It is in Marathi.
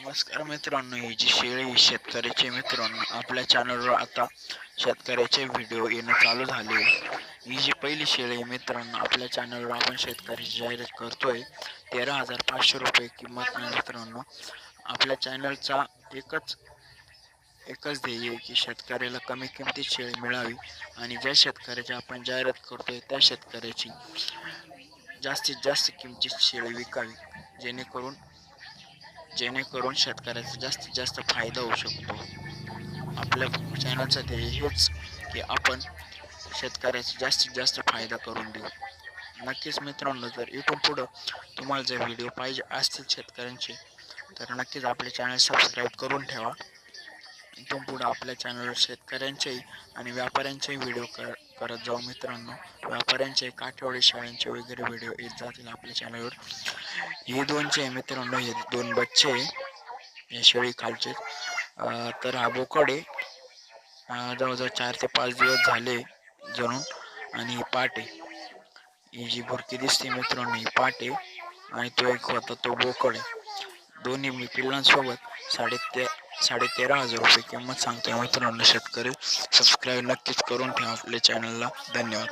नमस्कार मित्रांनो, ही जी शेळी शेतकऱ्याचे मित्रांनो आपल्या चॅनलवर आता शेतकऱ्याचे व्हिडिओ येणं चालू झाले. ही जी पहिली शेळी आहे मित्रांनो, आपल्या चॅनलवर आपण शेतकऱ्याची जाहिरात करतोय. 13,500 रुपये किंमत आहे मित्रांनो. आपल्या चॅनलचा एकच एकच ध्येय आहे की शेतकऱ्याला कमी किमतीत शेळी मिळावी आणि ज्या शेतकऱ्याची आपण जाहिरात करतोय त्या शेतकऱ्याची जास्तीत जास्त किमतीत शेळी विकावी, जेणेकरून जेणेकरून शेतकऱ्याचा जास्तीत जास्त फायदा होऊ शकतो. आपल्या चॅनलचं ध्येय हेच की आपण शेतकऱ्याचा जास्तीत जास्त फायदा करून देऊ. नक्कीच मित्रांनो, जर इथून पुढं तुम्हाला जर व्हिडिओ पाहिजे असतील शेतकऱ्यांचे, तर नक्कीच आपले चॅनल सबस्क्राईब करून ठेवा. इथून पुढं आपल्या चॅनलवर शेतकऱ्यांचेही आणि व्यापाऱ्यांचेही व्हिडिओ करत जाऊ मित्रांनो. व्यापाऱ्यांचे, काठेवाडी शेळ्यांचे वगैरे व्हिडिओ येत जातील आपल्या चॅनलवर. हे दोनचे मित्रांनो, हे दोन बच्चे हे शेळी खालचे. तर हा बोकड आहे. जवळजवळ 4 ते 5 दिवस झाले जणून. आणि ही पाट आहे. ही जी भुरकी दिसते मित्रांनो, ही पाट आहे आणि तो एक होता तो बोकड आहे. दोन्ही मी पिल्लांसोबत 13,500 रुपये किंमत सांगतोय मित्रांनो. शेतकरी सबस्क्राईब नक्कीच करून ठेवा आपल्या चॅनलला. धन्यवाद.